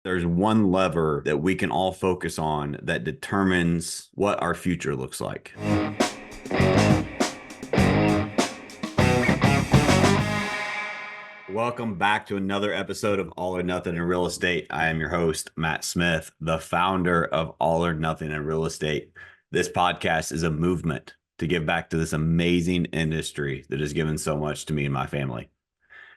There's one lever that we can all focus on that determines what our future looks like. Welcome back to another episode of All or Nothing in Real Estate. I am your host, Matt Smith, the founder of All or Nothing in Real Estate. This podcast is a movement to give back to this amazing industry that has given so much to me and my family.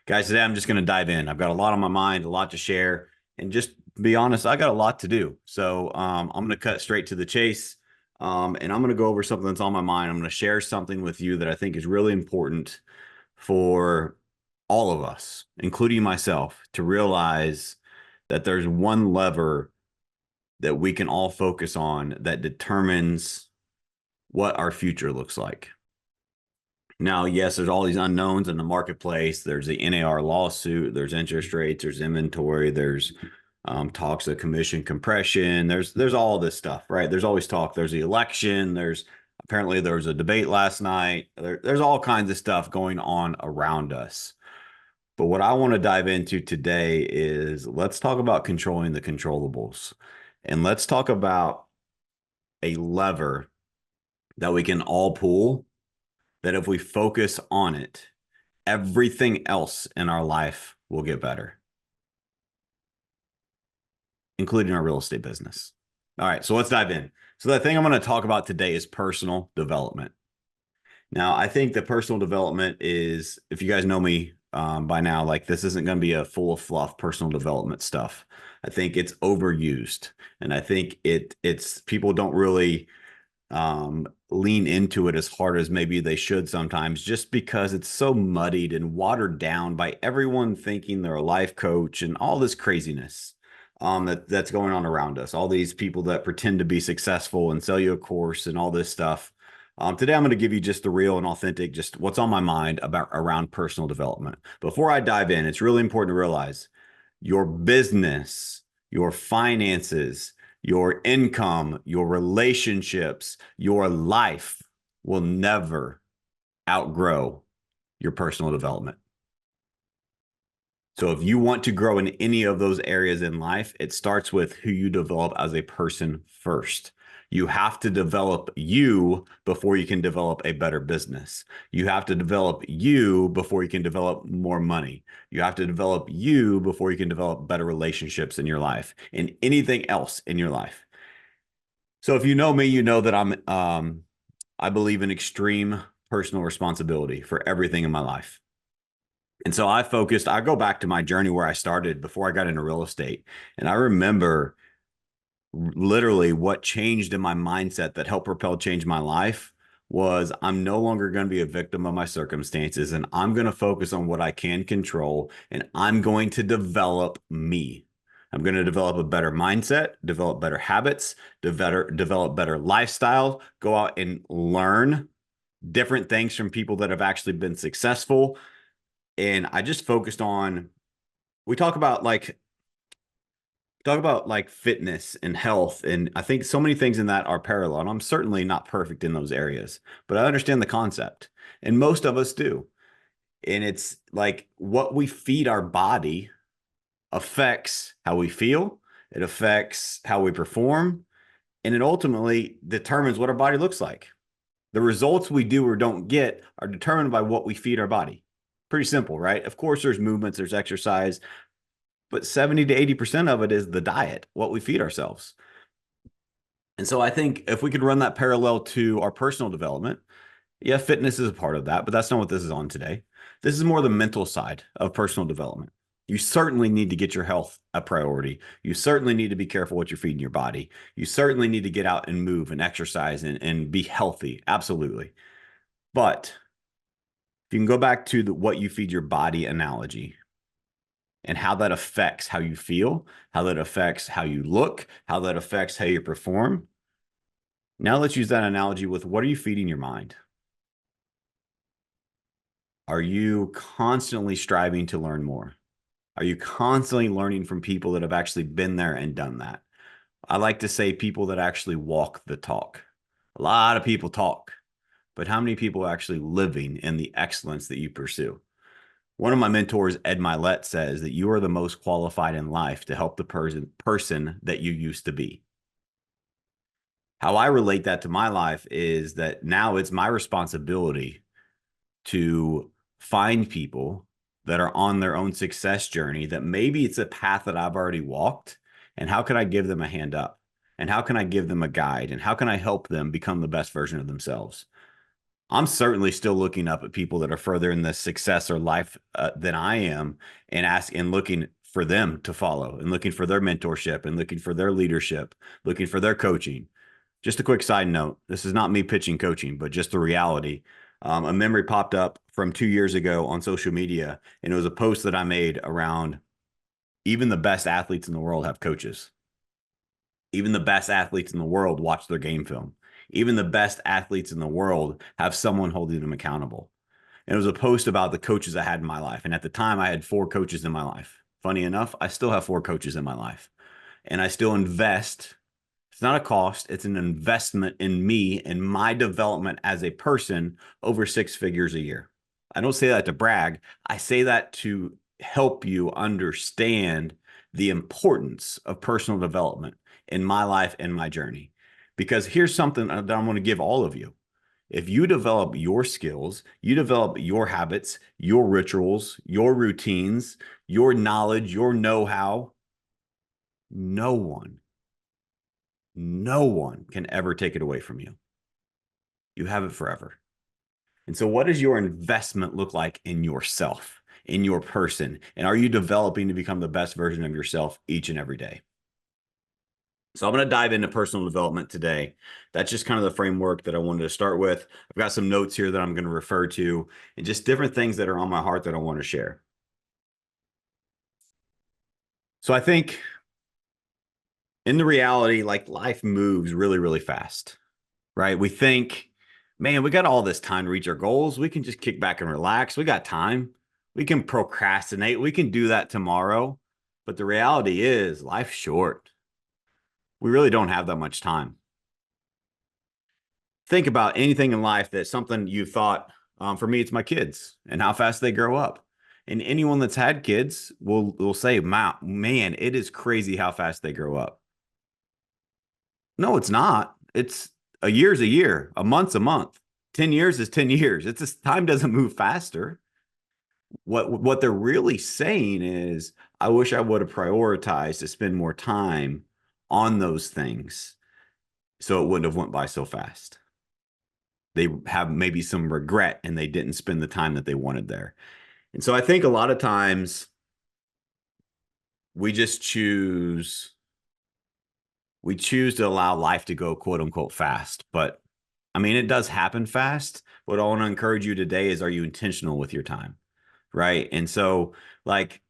Guys, today I'm just going to dive in. I've got a lot on my mind, a lot to share, and just to be honest, I got a lot to do. So I'm going to cut straight to the chase, and I'm going to go over something that's on my mind. I'm going to share something with you that I think is really important for all of us, including myself, to realize that there's one lever that we can all focus on that determines what our future looks like. Now, yes, there's all these unknowns in the marketplace. There's the NAR lawsuit, there's interest rates, there's inventory, there's talks of commission compression. There's all this stuff, right? There's always talk. There's the election. Apparently there was a debate last night. There's all kinds of stuff going on around us. But what I want to dive into today is let's talk about controlling the controllables. And let's talk about a lever that we can all pull, that if we focus on it, everything else in our life will get better, including our real estate business. All right, so let's dive in. So the thing I'm going to talk about today is personal development. Now, I think that personal development is, if you guys know me by now, like this isn't going to be a full of fluff personal development stuff. I think it's overused, and I think it's people don't really lean into it as hard as maybe they should sometimes, just because it's so muddied and watered down by everyone thinking they're a life coach and all this craziness that's going on around us. All these people that pretend to be successful and sell you a course and all this stuff. Today, I'm going to give you just the real and authentic, just what's on my mind around personal development. Before I dive in, it's really important to realize your business, your finances, your income, your relationships, your life will never outgrow your personal development. So if you want to grow in any of those areas in life, it starts with who you develop as a person first. You have to develop you before you can develop a better business. You have to develop you before you can develop more money. You have to develop you before you can develop better relationships in your life and anything else in your life. So if you know me, you know that I believe in extreme personal responsibility for everything in my life. And so I go back to my journey where I started before I got into real estate. And I remember literally what changed in my mindset that helped propel change my life was I'm no longer going to be a victim of my circumstances, and I'm going to focus on what I can control, and I'm going to develop me. I'm going to develop a better mindset, develop better habits, develop better lifestyle, go out and learn different things from people that have actually been successful. And I just focused on, we talk about like fitness and health. And I think so many things in that are parallel. And I'm certainly not perfect in those areas, but I understand the concept. And most of us do. And it's like what we feed our body affects how we feel, it affects how we perform, and it ultimately determines what our body looks like. The results we do or don't get are determined by what we feed our body. Pretty simple, right? Of course, there's movements, there's exercise, but 70 to 80% of it is the diet, what we feed ourselves. And so I think if we could run that parallel to our personal development, yeah, fitness is a part of that, but that's not what this is on today. This is more the mental side of personal development. You certainly need to get your health a priority. You certainly need to be careful what you're feeding your body. You certainly need to get out and move and exercise and be healthy. Absolutely. But if you can go back to what you feed your body analogy and how that affects how you feel, how that affects how you look, how that affects how you perform. Now let's use that analogy with what are you feeding your mind? Are you constantly striving to learn more? Are you constantly learning from people that have actually been there and done that? I like to say people that actually walk the talk. A lot of people talk, but how many people are actually living in the excellence that you pursue? One of my mentors, Ed Milet, says that you are the most qualified in life to help the person that you used to be. How I relate that to my life is that now it's my responsibility to find people that are on their own success journey, that maybe it's a path that I've already walked. And how can I give them a hand up? And how can I give them a guide? And how can I help them become the best version of themselves? I'm certainly still looking up at people that are further in the success or life than I am, and looking for them to follow, and looking for their mentorship, and looking for their leadership, looking for their coaching. Just a quick side note, this is not me pitching coaching, but just the reality. A memory popped up from 2 years ago on social media, and it was a post that I made around even the best athletes in the world have coaches. Even the best athletes in the world watch their game film. Even the best athletes in the world have someone holding them accountable. And it was a post about the coaches I had in my life. And at the time, I had 4 coaches in my life. Funny enough, I still have 4 coaches in my life. And I still invest. It's not a cost, it's an investment in me and my development as a person over 6 figures a year. I don't say that to brag. I say that to help you understand the importance of personal development in my life and my journey. Because here's something that I'm going to give all of you. If you develop your skills, you develop your habits, your rituals, your routines, your knowledge, your know-how, no one can ever take it away from you. You have it forever. And so what does your investment look like in yourself, in your person? And are you developing to become the best version of yourself each and every day? So I'm going to dive into personal development today. That's just kind of the framework that I wanted to start with. I've got some notes here that I'm going to refer to, and just different things that are on my heart that I want to share. So I think in the reality, like, life moves really, really fast, right? We think, man, we got all this time to reach our goals. We can just kick back and relax. We got time. We can procrastinate. We can do that tomorrow. But the reality is, life's short. We really don't have that much time. Think about anything in life that's something you thought, for me, it's my kids and how fast they grow up. And anyone that's had kids will say, man, it is crazy how fast they grow up. No, it's not. It's a year's a year, a month's a month. 10 years is 10 years. It's just time doesn't move faster. What they're really saying is, I wish I would have prioritized to spend more time on those things so it wouldn't have went by so fast. They have maybe some regret and they didn't spend the time that they wanted there. And so I think a lot of times we just choose to allow life to go, quote unquote, fast. But I mean, it does happen fast. What I want to encourage you today is, are you intentional with your time? Right. And so, like,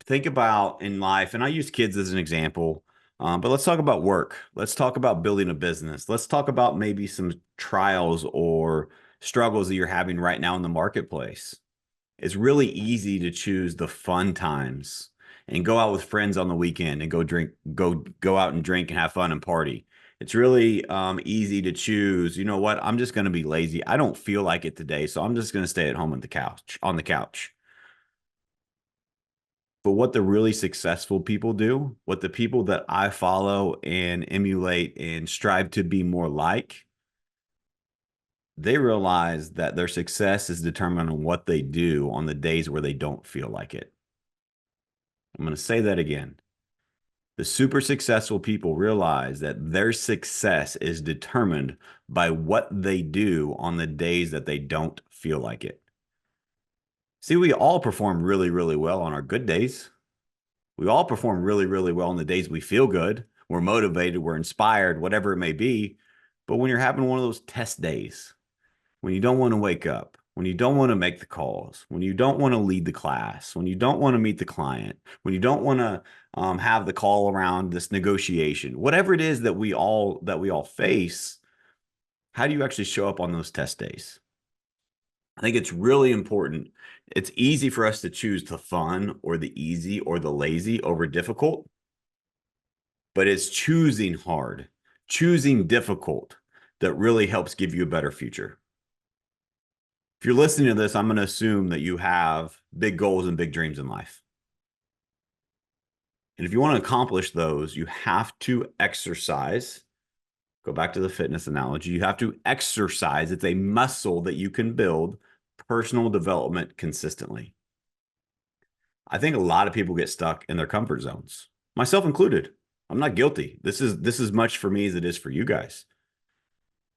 think about in life, and I use kids as an example, but let's talk about work. Let's talk about building a business. Let's talk about maybe some trials or struggles that you're having right now in the marketplace. It's really easy to choose the fun times and go out with friends on the weekend and go out and drink and have fun and party. It's really easy to choose, you know what, I'm just going to be lazy. I don't feel like it today, so I'm just going to stay at home on the couch. But what the really successful people do, what the people that I follow and emulate and strive to be more like, they realize that their success is determined on what they do on the days where they don't feel like it. I'm going to say that again. The super successful people realize that their success is determined by what they do on the days that they don't feel like it. See, we all perform really, really well on our good days. We all perform really, really well on the days we feel good, we're motivated, we're inspired, whatever it may be. But when you're having one of those test days, when you don't want to wake up, when you don't want to make the calls, when you don't want to lead the class, when you don't want to meet the client, when you don't want to have the call around this negotiation, whatever it is that we all face, how do you actually show up on those test days? I think it's really important. It's easy for us to choose the fun or the easy or the lazy over difficult, but it's choosing hard, choosing difficult that really helps give you a better future. If you're listening to this, I'm going to assume that you have big goals and big dreams in life. And if you want to accomplish those, you have to exercise. Go back to the fitness analogy. You have to exercise. It's a muscle that you can build personal development consistently. I think a lot of people get stuck in their comfort zones, myself included. I'm not guilty. This is as much for me as it is for you guys.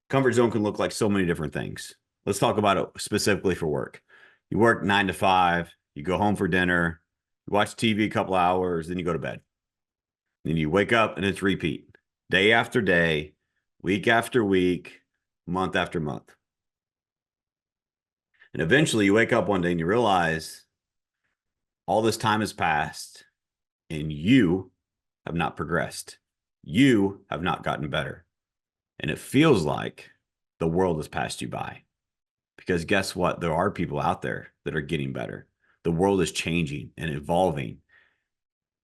Comfort zone can look like so many different things. Let's talk about it specifically for work. You work 9 to 5, you go home for dinner, you watch TV a couple hours, then you go to bed. Then you wake up and it's repeat. Day after day, week after week, month after month. And eventually you wake up one day and you realize all this time has passed and you have not progressed. You have not gotten better. And it feels like the world has passed you by. Because guess what? There are people out there that are getting better. The world is changing and evolving.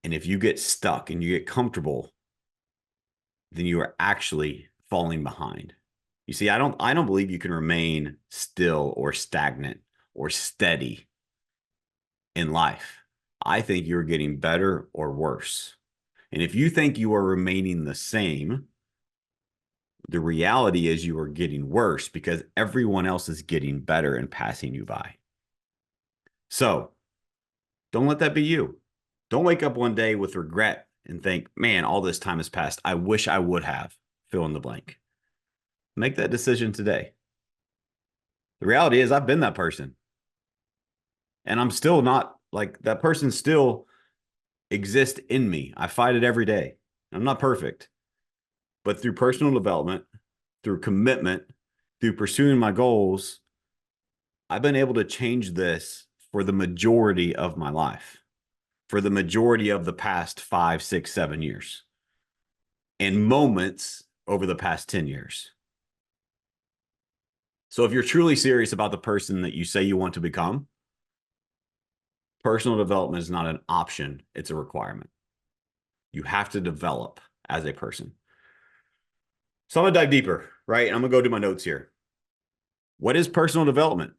And if you get stuck and you get comfortable, then you are actually falling behind. You see, I don't believe you can remain still or stagnant or steady in life. I think you're getting better or worse. And if you think you are remaining the same, the reality is you are getting worse because everyone else is getting better and passing you by. So don't let that be you. Don't wake up one day with regret and think, man, all this time has passed. I wish I would have fill in the blank. Make that decision today. The reality is I've been that person. And I'm still not like that person still exists in me. I fight it every day. I'm not perfect. But through personal development, through commitment, through pursuing my goals, I've been able to change this for the majority of my life, for the majority of the past 5, 6, 7 years, and moments over the past 10 years. So if you're truly serious about the person that you say you want to become, personal development is not an option, it's a requirement. You have to develop as a person. So I'm going to dive deeper, right? I'm going to go do my notes here. What is personal development?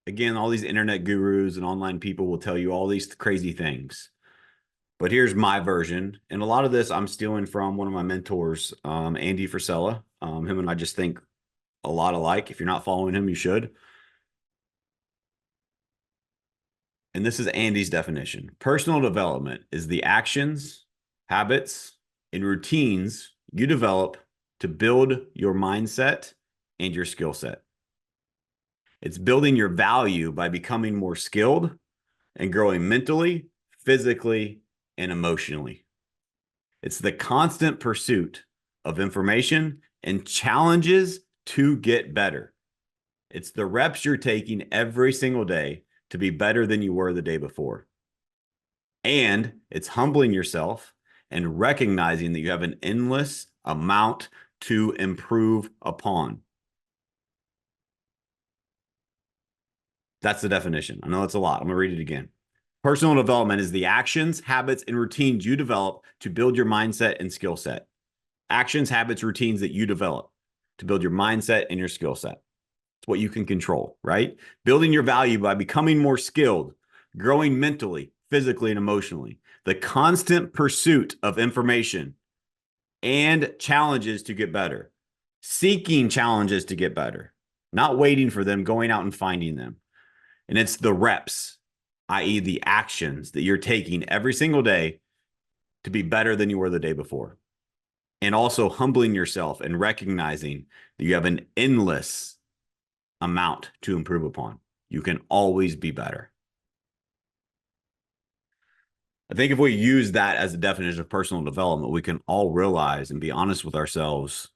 Again, all these internet gurus and online people will tell you all these crazy things. But here's my version. And a lot of this I'm stealing from one of my mentors, Andy Frisella. Him and I just think a lot alike. If you're not following him, you should. And this is Andy's definition. Personal development is the actions, habits, and routines you develop to build your mindset and your skill set. It's building your value by becoming more skilled and growing mentally, physically, and emotionally. It's the constant pursuit of information and challenges to get better. It's the reps you're taking every single day to be better than you were the day before. And it's humbling yourself and recognizing that you have an endless amount to improve upon. That's the definition. I know it's a lot. I'm going to read it again. Personal development is the actions, habits, and routines you develop to build your mindset and skill set. Actions, habits, routines that you develop to build your mindset and your skill set. It's what you can control, right? Building your value by becoming more skilled, growing mentally, physically, and emotionally. The constant pursuit of information and challenges to get better. Seeking challenges to get better. Not waiting for them, going out and finding them. And it's the reps, i.e. the actions that you're taking every single day to be better than you were the day before. And also humbling yourself and recognizing that you have an endless amount to improve upon. You can always be better. I think if we use that as a definition of personal development, we can all realize and be honest with ourselves.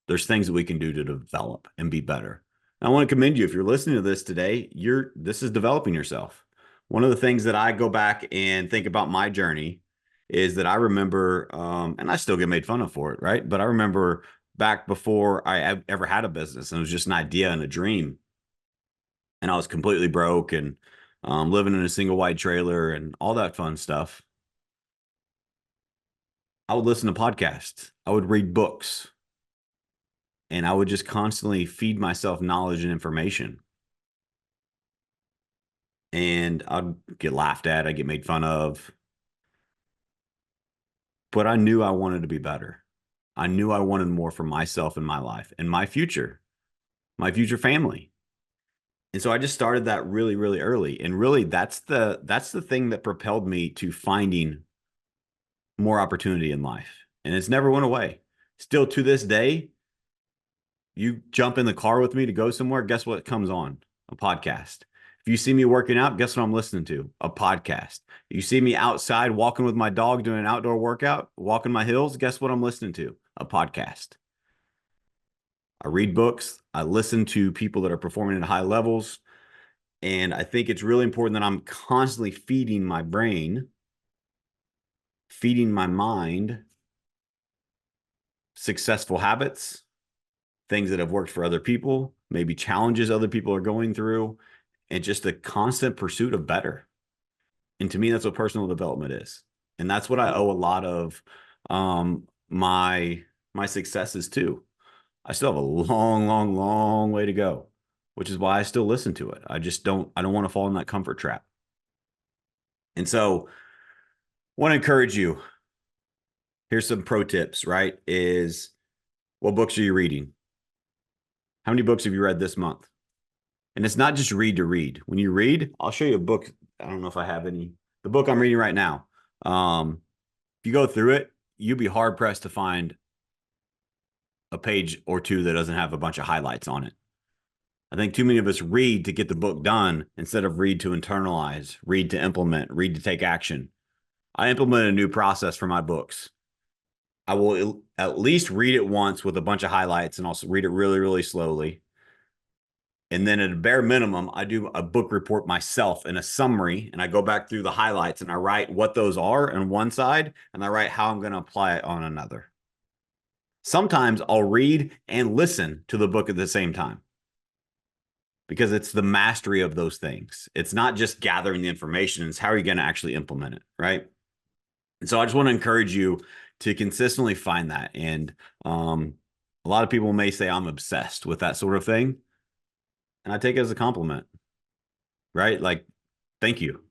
There's things that we can do to develop and be better. And I want to commend you. If you're listening to this today, this is developing yourself. One of the things that I go back and think about my journey is that I remember, and I still get made fun of for it, right? But I remember back before I ever had a business, and it was just an idea and a dream. And I was completely broke and living in a single wide trailer and all that fun stuff. I would listen to podcasts. I would read books. and I would just constantly feed myself knowledge and information. And I'd get laughed at, I'd get made fun of. But I knew I wanted to be better. I knew I wanted more for myself and my life and my future family. And so I just started that really, really early. And really that's the thing that propelled me to finding more opportunity in life. And it's never went away. Still to this day, you jump in the car with me to go somewhere, guess what comes on? A podcast. If you see me working out, guess what I'm listening to? A podcast. You see me outside walking with my dog doing an outdoor workout, walking my hills, guess what I'm listening to? A podcast. I read books. I listen to people that are performing at high levels. And I think it's really important that I'm constantly feeding my brain, feeding my mind successful habits, things that have worked for other people, maybe challenges other people are going through, and just a constant pursuit of better. And to me, that's what personal development is. And that's what I owe a lot of my successes to. I still have a long, long, long way to go, which is why I still listen to it. I don't want to fall in that comfort trap. And so I want to encourage you. Here's some pro tips, right? Is what books are you reading? How many books have you read this month? And it's not just read to read. When you read, I'll show you a book. I don't know if I have any. The book I'm reading right now. If you go through it, you'd be hard pressed to find a page or two that doesn't have a bunch of highlights on it. I think too many of us read to get the book done instead of read to internalize, read to implement, read to take action. I implement a new process for my books. I will at least read it once with a bunch of highlights and also read it really, really slowly. And then at a bare minimum, I do a book report myself and a summary, and I go back through the highlights and I write what those are on one side, and I write how I'm going to apply it on another. Sometimes I'll read and listen to the book at the same time because it's the mastery of those things. It's not just gathering the information, it's how are you going to actually implement it, right? And so I just want to encourage you to consistently find that. And a lot of people may say I'm obsessed with that sort of thing. And I take it as a compliment, right? Like, thank you.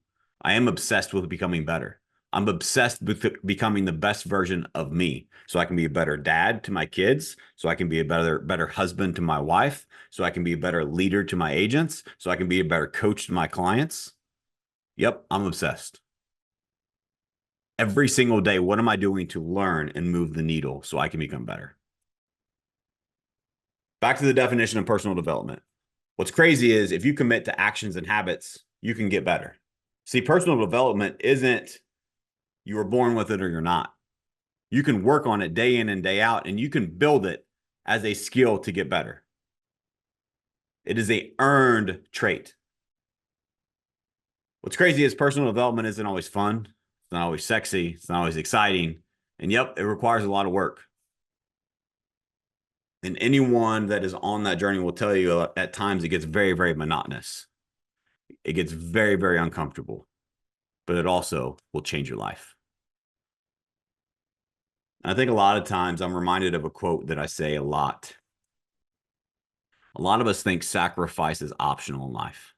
I am obsessed with becoming better. I'm obsessed with becoming the best version of me so I can be a better dad to my kids, so I can be a better husband to my wife, so I can be a better leader to my agents, so I can be a better coach to my clients. Yep, I'm obsessed. Every single day, what am I doing to learn and move the needle so I can become better? Back to the definition of personal development. What's crazy is if you commit to actions and habits, you can get better. See, personal development isn't you were born with it or you're not. You can work on it day in and day out, and you can build it as a skill to get better. It is an earned trait. What's crazy is personal development isn't always fun. It's not always sexy. It's not always exciting. And yep, it requires a lot of work. And anyone that is on that journey will tell you at times it gets very, very monotonous. It gets very, very uncomfortable, but it also will change your life. I think a lot of times I'm reminded of a quote that I say a lot. A lot of us think sacrifice is optional in life.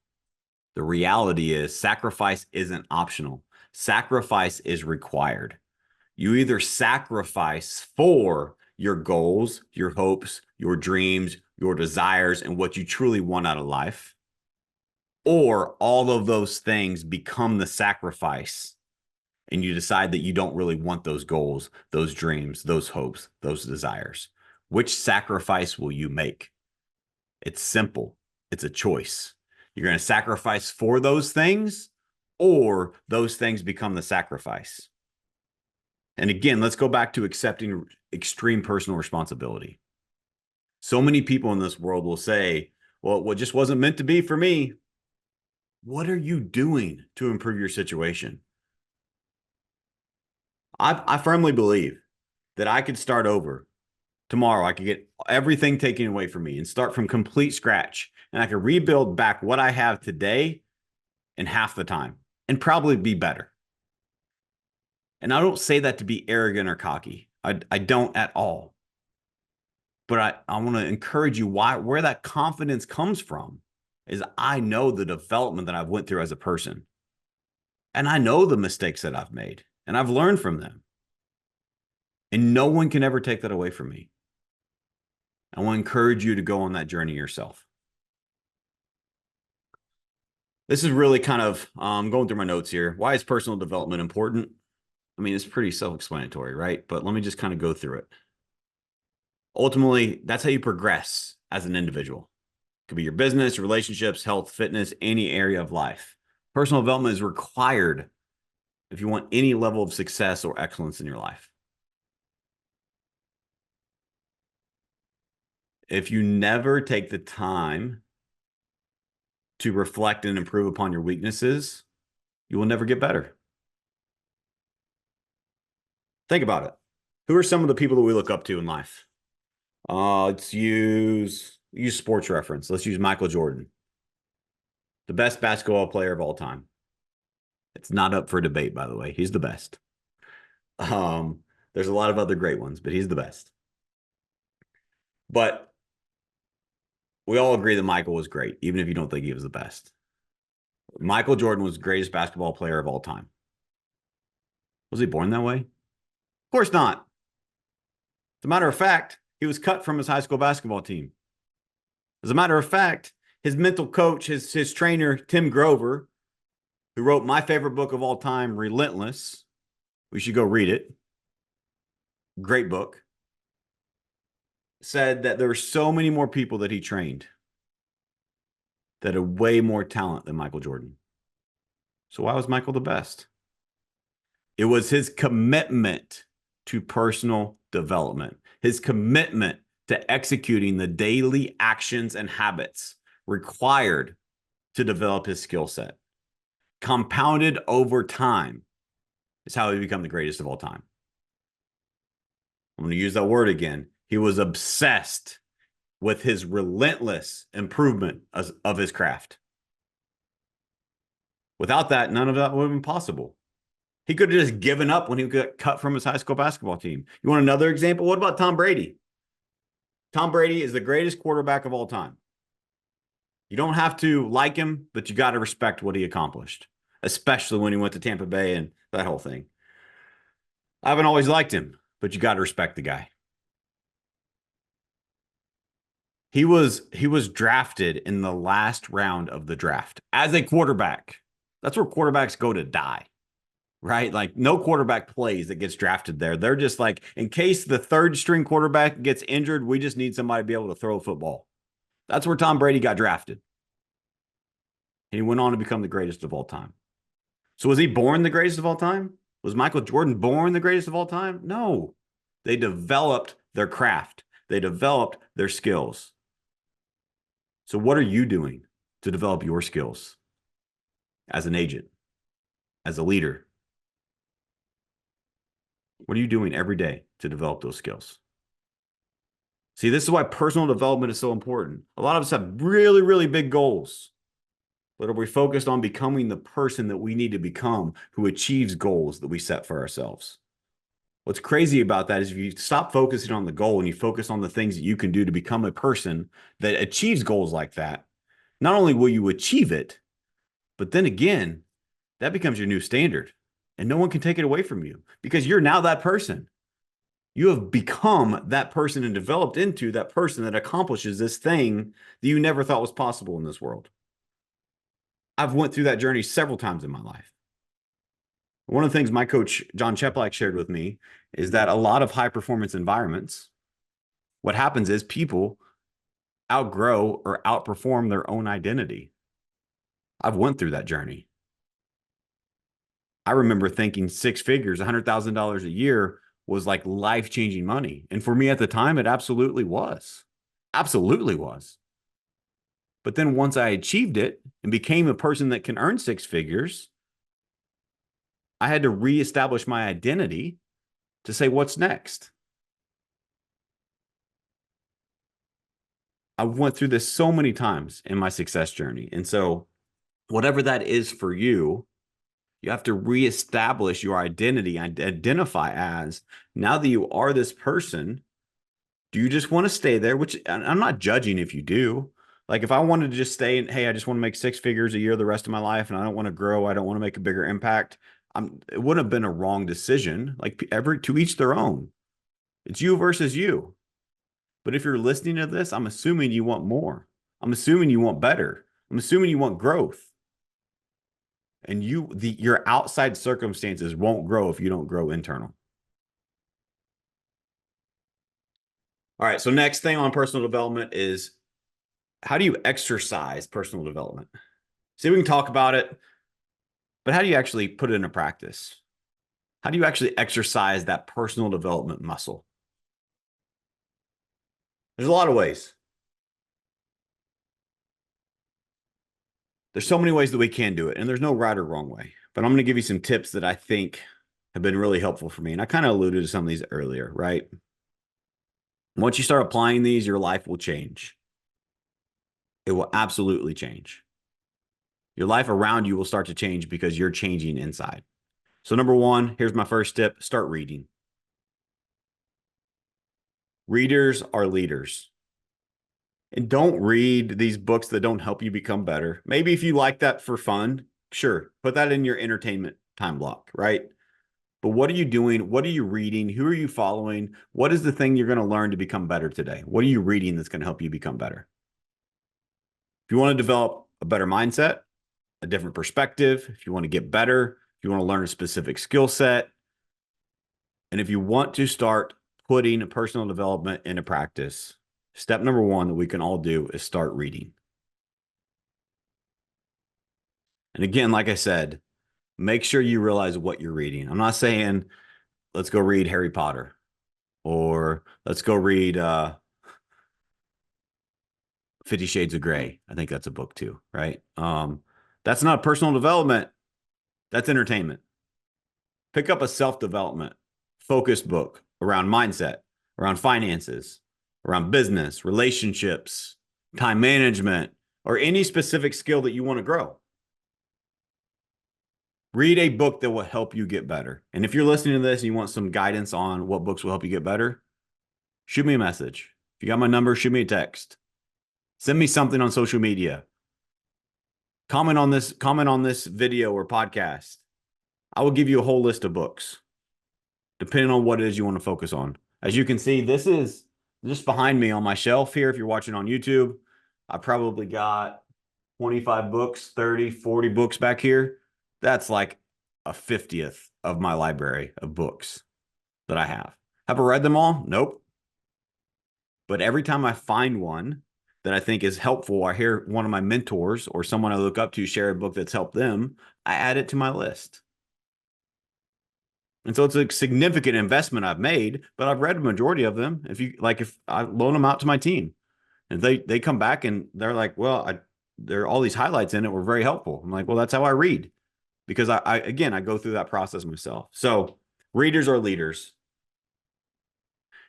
The reality is sacrifice isn't optional. Sacrifice is required. You either sacrifice for your goals, your hopes, your dreams, your desires, and what you truly want out of life, or all of those things become the sacrifice and you decide that you don't really want those goals, those dreams, those hopes, those desires. Which sacrifice will you make? It's simple. It's a choice. You're going to sacrifice for those things, or those things become the sacrifice. And again, let's go back to accepting extreme personal responsibility. So many people in this world will say, well, it just wasn't meant to be for me. What are you doing to improve your situation? I firmly believe that I could start over tomorrow. I could get everything taken away from me and start from complete scratch. And I could rebuild back what I have today in half the time and probably be better. And I don't say that to be arrogant or cocky. I don't at all. But I want to encourage you where that confidence comes from is I know the development that I've went through as a person. And I know the mistakes that I've made, and I've learned from them. And no one can ever take that away from me. I want to encourage you to go on that journey yourself. This is really kind of going through my notes here. Why is personal development important? I mean, it's pretty self-explanatory, right? But let me just kind of go through it. Ultimately, that's how you progress as an individual. It could be your business, relationships, health, fitness, any area of life. Personal development is required if you want any level of success or excellence in your life. If you never take the time to reflect and improve upon your weaknesses, you will never get better. Think about it. Who are some of the people that we look up to in life? Let's use sports reference. Let's use Michael Jordan, the best basketball player of all time. It's not up for debate, by the way. He's the best. There's a lot of other great ones, but he's the best. But we all agree that Michael was great, even if you don't think he was the best. Michael Jordan was the greatest basketball player of all time. Was he born that way? Of course not. As a matter of fact, he was cut from his high school basketball team. As a matter of fact, his mental coach, his trainer, Tim Grover, who wrote my favorite book of all time, Relentless. We should go read it. Great book. Said that there were so many more people that he trained that had way more talent than Michael Jordan. So why was Michael the best? It was his commitment to personal development, his commitment to executing the daily actions and habits required to develop his skill set. Compounded over time is how he became the greatest of all time. I'm going to use that word again. He was obsessed with his relentless improvement of his craft. Without that, none of that would have been possible. He could have just given up when he got cut from his high school basketball team. You want another example? What about Tom Brady? Tom Brady is the greatest quarterback of all time. You don't have to like him, but you got to respect what he accomplished, especially when he went to Tampa Bay and that whole thing. I haven't always liked him, but you got to respect the guy. He was drafted in the last round of the draft as a quarterback. That's where quarterbacks go to die, right? Like no quarterback plays that gets drafted there. They're just like, in case the third string quarterback gets injured, we just need somebody to be able to throw a football. That's where Tom Brady got drafted. And he went on to become the greatest of all time. So was he born the greatest of all time? Was Michael Jordan born the greatest of all time? No. They developed their craft. They developed their skills. So what are you doing to develop your skills as an agent, as a leader? What are you doing every day to develop those skills? See, this is why personal development is so important. A lot of us have really, really big goals, but are we focused on becoming the person that we need to become who achieves goals that we set for ourselves? What's crazy about that is if you stop focusing on the goal and you focus on the things that you can do to become a person that achieves goals like that, not only will you achieve it, but then again, that becomes your new standard and no one can take it away from you because you're now that person. You have become that person and developed into that person that accomplishes this thing that you never thought was possible in this world. I've went through that journey several times in my life. One of the things my coach, John Cheplak, shared with me is that a lot of high performance environments, what happens is people outgrow or outperform their own identity. I've went through that journey. I remember thinking six figures, $100,000 a year was like life-changing money. And for me at the time, it absolutely was. Absolutely was. But then once I achieved it and became a person that can earn six figures, I had to reestablish my identity to say, what's next? I went through this so many times in my success journey. And so whatever that is for you, you have to reestablish your identity and identify as, now that you are this person, Do you just want to stay there? Which I'm not judging if you do. Like if I wanted to just stay and hey, I just want to make six figures a year the rest of my life and I don't want to grow, I don't want to make a bigger impact. It wouldn't have been a wrong decision. Like every to each their own. It's you versus you. But if you're listening to this, I'm assuming you want more. I'm assuming you want better. I'm assuming you want growth. And your outside circumstances won't grow if you don't grow internal. All right. So next thing on personal development is how do you exercise personal development? See, we can talk about it, but how do you actually put it into practice? How do you actually exercise that personal development muscle? There's a lot of ways. There's so many ways that we can do it, and there's no right or wrong way. But I'm going to give you some tips that I think have been really helpful for me. And I kind of alluded to some of these earlier, right? Once you start applying these, your life will change. It will absolutely change. Your life around you will start to change because you're changing inside. So number one, here's my first tip, start reading. Readers are leaders. And don't read these books that don't help you become better. Maybe if you like that for fun, sure, put that in your entertainment time block, right? But what are you doing? What are you reading? Who are you following? What is the thing you're going to learn to become better today? What are you reading that's going to help you become better? If you want to develop a better mindset, a different perspective, if you want to get better, if you want to learn a specific skill set, and if you want to start putting personal development into practice, step number one that we can all do is start reading. And again, like I said, make sure you realize what you're reading. I'm not saying let's go read Harry Potter or let's go read 50 Shades of Grey. I think that's a book too, right? That's not personal development. That's entertainment. Pick up a self-development focused book around mindset, around finances, around business, relationships, time management, or any specific skill that you want to grow. Read a book that will help you get better. And if you're listening to this and you want some guidance on what books will help you get better, shoot me a message. If you got my number, shoot me a text. Send me something on social media. Comment on this video or podcast. I will give you a whole list of books, depending on what it is you want to focus on. As you can see, this is just behind me on my shelf here. If you're watching on YouTube, I probably got 25 books, 30, 40 books back here. That's like a 50th of my library of books that I have. Have I read them all? Nope. But every time I find one that I think is helpful, I hear one of my mentors or someone I look up to share a book that's helped them, I add it to my list. And so it's a significant investment I've made, but I've read a majority of them. If I loan them out to my team and they come back and they're like, well, there are all these highlights in it were very helpful. I'm like, well, that's how I read because I go through that process myself. So readers are leaders.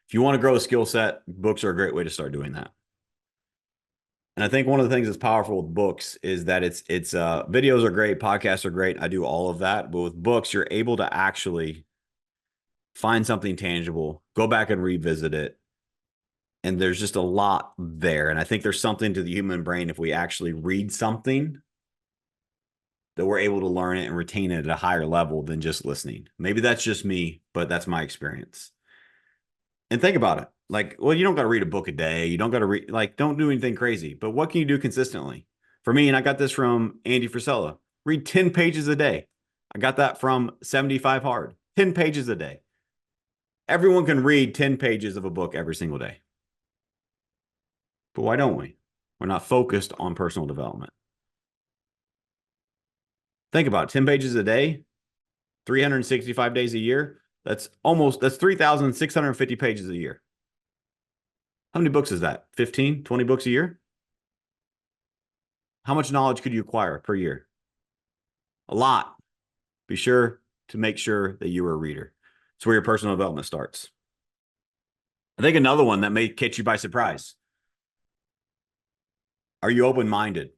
If you want to grow a skill set, books are a great way to start doing that. And I think one of the things that's powerful with books is that it's videos are great, podcasts are great. I do all of that. But with books, you're able to actually find something tangible, go back and revisit it. And there's just a lot there. And I think there's something to the human brain if we actually read something that we're able to learn it and retain it at a higher level than just listening. Maybe that's just me, but that's my experience. And think about it. Like, well, you don't got to read a book a day. You don't got to read, like, don't do anything crazy. But what can you do consistently? For me, and I got this from Andy Frisella, read 10 pages a day. I got that from 75 Hard, 10 pages a day. Everyone can read 10 pages of a book every single day. But why don't we? We're not focused on personal development. Think about it, 10 pages a day, 365 days a year. That's 3,650 pages a year. How many books is that? 15, 20 books a year? How much knowledge could you acquire per year? A lot. Be sure to make sure that you are a reader. It's where your personal development starts. I think another one that may catch you by surprise. Are you open-minded?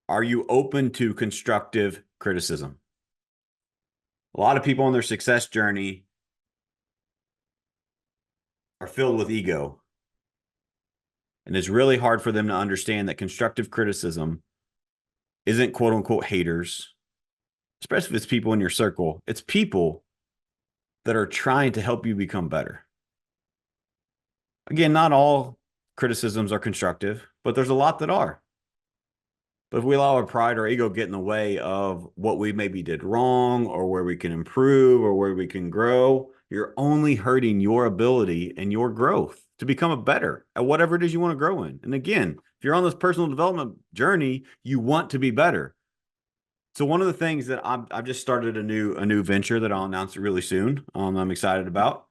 Are you open to constructive criticism? A lot of people on their success journey are filled with ego. And it's really hard for them to understand that constructive criticism isn't quote unquote haters, especially if it's people in your circle. It's people that are trying to help you become better. Again, not all criticisms are constructive, but there's a lot that are. But if we allow our pride or ego get in the way of what we maybe did wrong or where we can improve or where we can grow, you're only hurting your ability and your growth to become a better at whatever it is you want to grow in. And again, if you're on this personal development journey, you want to be better. So one of the things that I've just started a new venture that I'll announce really soon. I'm excited about,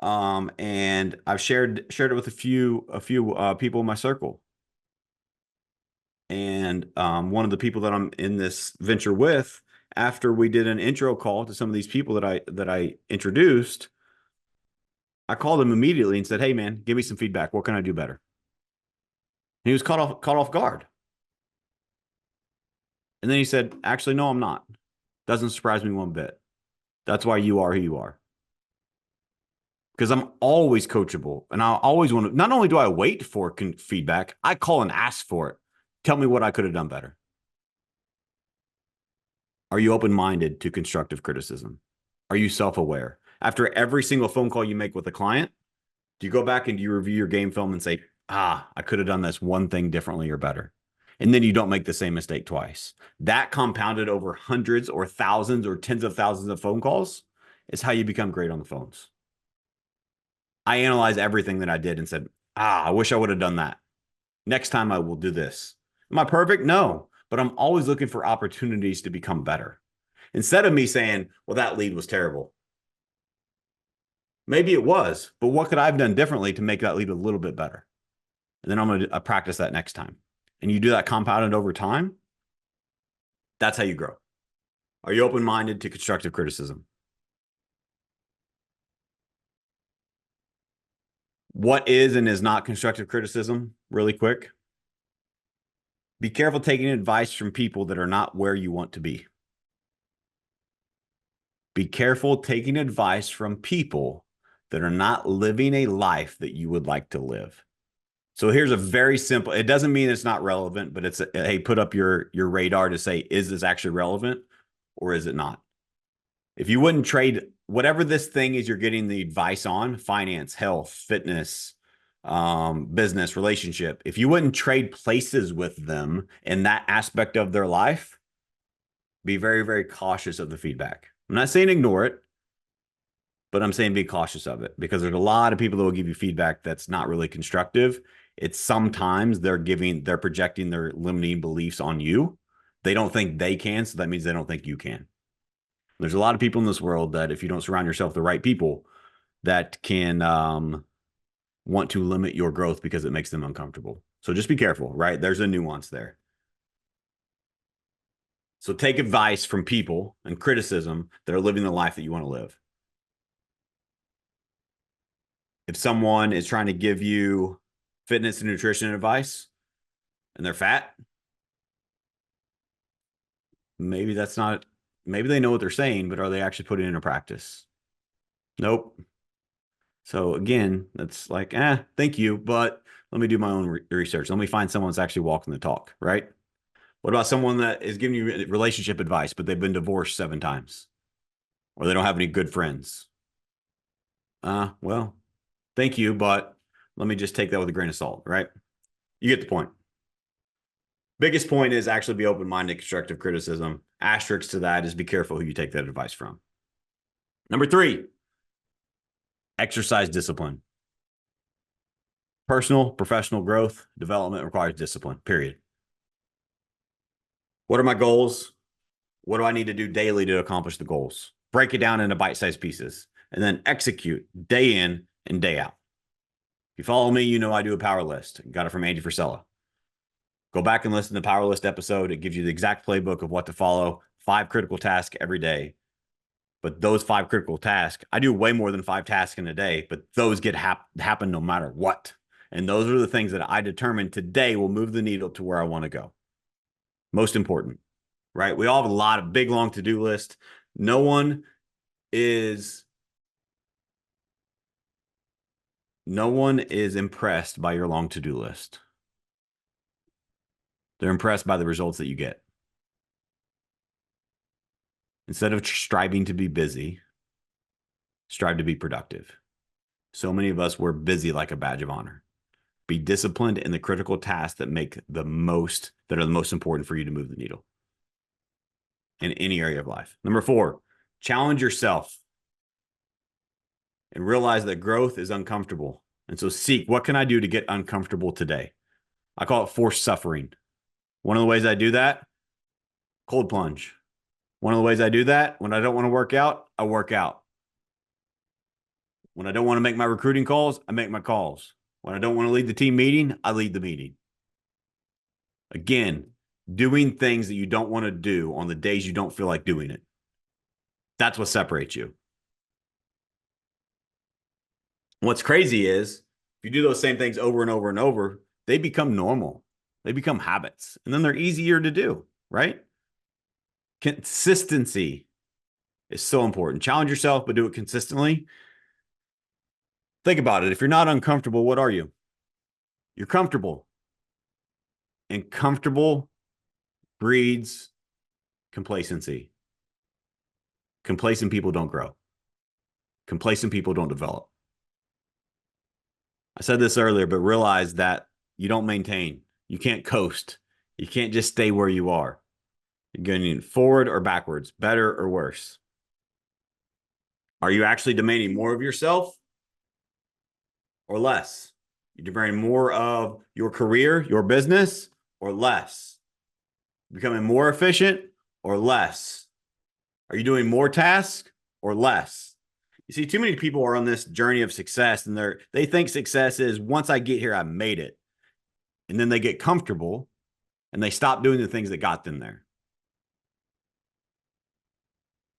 and I've shared it with a few people in my circle. And one of the people that I'm in this venture with, after we did an intro call to some of these people that I introduced, I called him immediately and said, "Hey man, give me some feedback. What can I do better?" And he was caught off guard. And then he said, "Actually, no, I'm not. Doesn't surprise me one bit. That's why you are who you are." Because I'm always coachable, and I always want to. Not only do I wait for feedback, I call and ask for it. Tell me what I could have done better. Are you open-minded to constructive criticism? Are you self-aware? After every single phone call you make with a client, do you go back and do you review your game film and say, I could have done this one thing differently or better? And then you don't make the same mistake twice. That compounded over hundreds or thousands or tens of thousands of phone calls is how you become great on the phones. I analyzed everything that I did and said, I wish I would have done that. Next time I will do this. Am I perfect? No, but I'm always looking for opportunities to become better. Instead of me saying, well, that lead was terrible. Maybe it was, but what could I have done differently to make that lead a little bit better? And then I'm going to practice that next time. And you do that compounded over time. That's how you grow. Are you open-minded to constructive criticism? What is and is not constructive criticism? Really quick. Be careful taking advice from people that are not where you want to be. Be careful taking advice from people that are not living a life that you would like to live. So here's a very simple, it doesn't mean it's not relevant, but it's, hey, put up your radar to say, is this actually relevant or is it not? If you wouldn't trade whatever this thing is you're getting the advice on, finance, health, fitness, business, relationship, if you wouldn't trade places with them in that aspect of their life, be very, very cautious of the feedback. I'm not saying ignore it, but I'm saying be cautious of it because there's a lot of people that will give you feedback that's not really constructive. It's sometimes they're projecting their limiting beliefs on you. They don't think they can, so that means they don't think you can. There's a lot of people in this world that if you don't surround yourself with the right people that can want to limit your growth because it makes them uncomfortable. So just be careful, right? There's a nuance there. So take advice from people and criticism that are living the life that you want to live. If someone is trying to give you fitness and nutrition advice and they're fat, maybe that's not, maybe they know what they're saying, but are they actually putting it into practice? Nope. So again, that's like, thank you, but let me do my own research. Let me find someone that's actually walking the talk, right? What about someone that is giving you relationship advice, but they've been divorced 7 times or they don't have any good friends? Well, thank you, but let me just take that with a grain of salt, right? You get the point. Biggest point is actually be open-minded, constructive criticism. Asterisk to that is be careful who you take that advice from. Number 3, exercise discipline. Personal, professional growth, development requires discipline, period. What are my goals? What do I need to do daily to accomplish the goals? Break it down into bite-sized pieces and then execute day in and day out. If you follow me, you know I do a power list. Got it from Andy Frisella. Go back and listen to the power list episode. It gives you the exact playbook of what to follow. 5 critical tasks every day. But those 5 critical tasks, I do way more than 5 tasks in a day, but those get happen no matter what. And those are the things that I determine today will move the needle to where I want to go. Most important, right? We all have a lot of big, long to-do list. No one is No one is impressed by your long to-do list. They're impressed by the results that you get. Instead of striving to be busy, strive to be productive. So many of us, we're busy like a badge of honor. Be disciplined in the critical tasks that are the most important for you to move the needle in any area of life. Number 4, challenge yourself and realize that growth is uncomfortable. And so seek, what can I do to get uncomfortable today? I call it forced suffering. One of the ways I do that, cold plunge. One of the ways I do that, when I don't want to work out, I work out. When I don't want to make my recruiting calls, I make my calls. When I don't want to lead the team meeting, I lead the meeting. Again, doing things that you don't want to do on the days you don't feel like doing it. That's what separates you. What's crazy is if you do those same things over and over and over, they become normal. They become habits, and then they're easier to do, right? Consistency is so important. Challenge yourself, but do it consistently. Think about it. If you're not uncomfortable, what are you? You're comfortable. And comfortable breeds complacency. Complacent people don't grow. Complacent people don't develop. I said this earlier, but realize that you don't maintain. You can't coast. You can't just stay where you are. You're going forward or backwards, better or worse. Are you actually demanding more of yourself or less? You're demanding more of your career, your business, or less? Becoming more efficient or less? Are you doing more tasks or less? You see, too many people are on this journey of success, and they think success is once I get here, I made it. And then they get comfortable and they stop doing the things that got them there.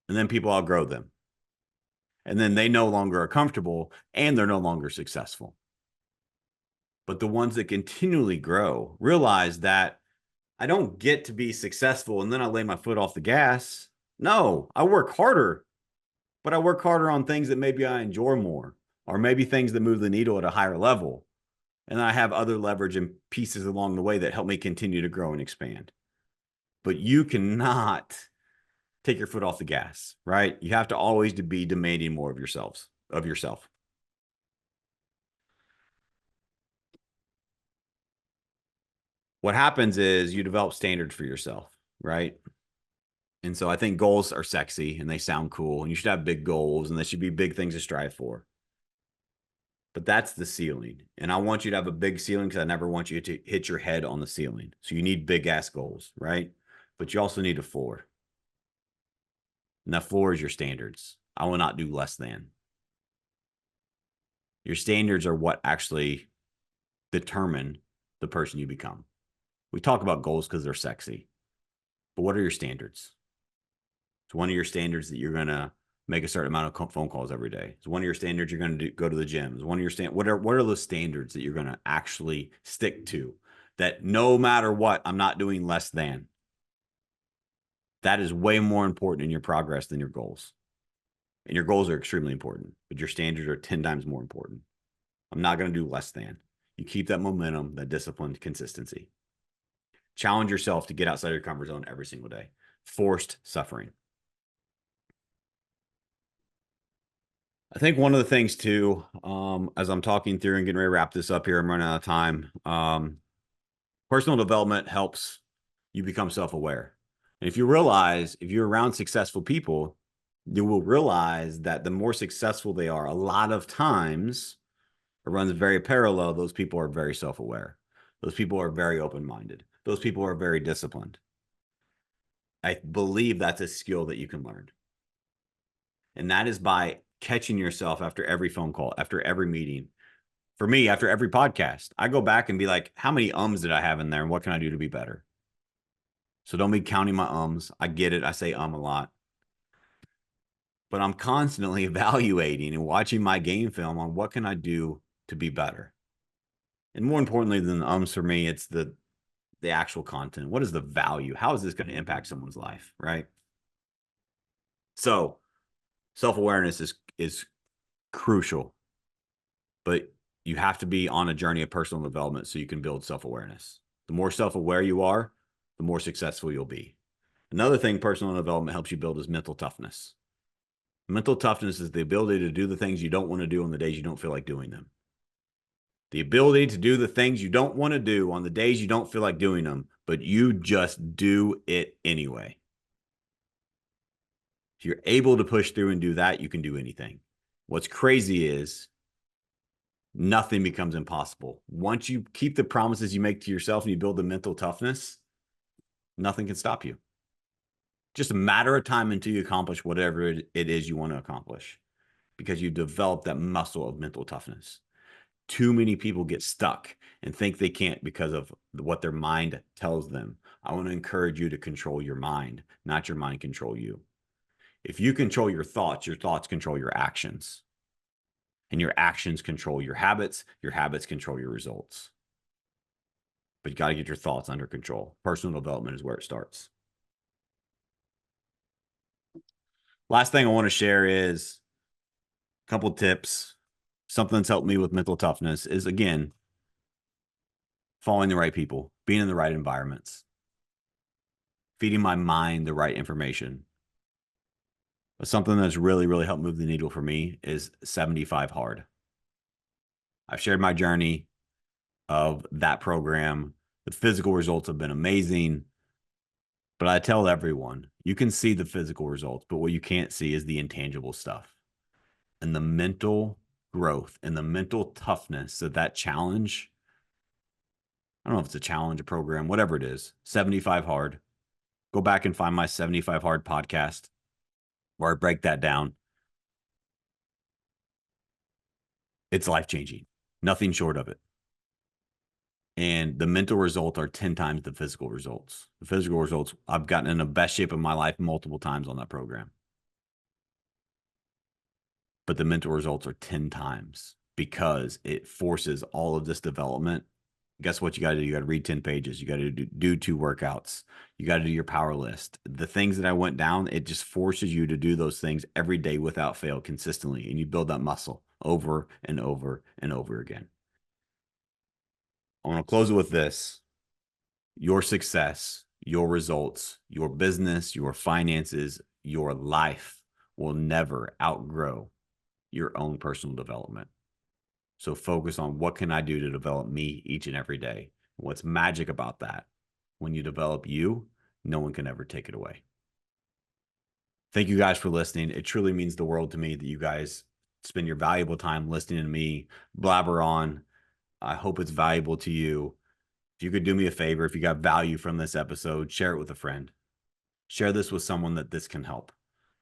And then people outgrow them. And then they no longer are comfortable and they're no longer successful. But the ones that continually grow realize that I don't get to be successful and then I lay my foot off the gas. No, I work harder, but I work harder on things that maybe I enjoy more, or maybe things that move the needle at a higher level. And I have other leverage and pieces along the way that help me continue to grow and expand. But you cannot take your foot off the gas, right? You have to always be demanding more of yourself. What happens is you develop standards for yourself, right? And so I think goals are sexy and they sound cool, and you should have big goals and they should be big things to strive for. But that's the ceiling. And I want you to have a big ceiling because I never want you to hit your head on the ceiling. So you need big ass goals, right? But you also need a floor. And that floor is your standards. I will not do less than. Your standards are what actually determine the person you become. We talk about goals because they're sexy. But what are your standards? It's one of your standards that you're going to make a certain amount of phone calls every day. It's one of your standards you're going to go to the gym. It's one of your what are those standards that you're going to actually stick to, that no matter what, I'm not doing less than? That is way more important in your progress than your goals. And your goals are extremely important, but your standards are 10 times more important. I'm not going to do less than. You keep that momentum, that discipline, consistency. Challenge yourself to get outside your comfort zone every single day. Forced suffering. I think one of the things too, as I'm talking through and getting ready to wrap this up here, I'm running out of time. Personal development helps you become self-aware. And if you're around successful people, you will realize that the more successful they are, a lot of times it runs very parallel. Those people are very self-aware. Those people are very open-minded. Those people are very disciplined. I believe that's a skill that you can learn. And that is by catching yourself after every phone call, after every meeting. For me, after every podcast, I go back and be like, how many ums did I have in there? And what can I do to be better? So don't be counting my ums. I get it. I say a lot. But I'm constantly evaluating and watching my game film on what can I do to be better. And more importantly than the ums for me, it's the actual content. What is the value? How is this going to impact someone's life, right? So self-awareness is crucial. But you have to be on a journey of personal development so you can build self-awareness. The more self-aware you are, the more successful you'll be. Another thing personal development helps you build is mental toughness. Mental toughness is the ability to do the things you don't want to do on the days you don't feel like doing them. The ability to do the things you don't want to do on the days you don't feel like doing them, but you just do it anyway. If you're able to push through and do that, you can do anything. What's crazy is nothing becomes impossible. Once you keep the promises you make to yourself and you build the mental toughness, nothing can stop you. Just a matter of time until you accomplish whatever it is you want to accomplish, because you develop that muscle of mental toughness. Too many people get stuck and think they can't because of what their mind tells them. I want to encourage you to control your mind, not your mind control you. If you control your thoughts control your actions. And your actions control your habits control your results. But you got to get your thoughts under control. Personal development is where it starts. Last thing I want to share is a couple of tips. Something that's helped me with mental toughness is, again, following the right people, being in the right environments, feeding my mind the right information. But something that's really, really helped move the needle for me is 75 hard. I've shared my journey of that program. The physical results have been amazing. But I tell everyone, you can see the physical results, but what you can't see is the intangible stuff. And the mental growth and the mental toughness of that challenge. I don't know if it's a challenge, a program, whatever it is, 75 hard. Go back and find my 75 hard podcast where I break that down. It's life-changing. Nothing short of it. And the mental results are 10 times the physical results. The physical results, I've gotten in the best shape of my life multiple times on that program. But the mental results are 10 times because it forces all of this development. Guess what you got to do? You got to read 10 pages. You got to do 2 workouts. You got to do your power list. The things that I went down, it just forces you to do those things every day without fail consistently. And you build that muscle over and over and over again. I want to close it with this. Your success, your results, your business, your finances, your life will never outgrow your own personal development. So focus on what can I do to develop me each and every day. What's magic about that? When you develop you, no one can ever take it away. Thank you guys for listening. It truly means the world to me that you guys spend your valuable time listening to me blabber on. I hope it's valuable to you. If you could do me a favor, if you got value from this episode, share it with a friend. Share this with someone that this can help.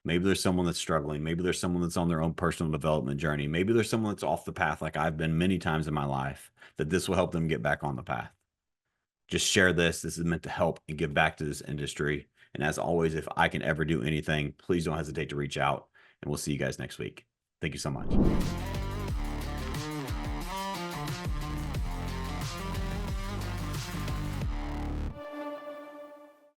Maybe there's someone that's struggling. Maybe there's someone that's on their own personal development journey. Maybe there's someone that's off the path like I've been many times in my life, that this will help them get back on the path. Just share this. This is meant to help and give back to this industry. And as always, if I can ever do anything, please don't hesitate to reach out, and we'll see you guys next week. Thank you so much.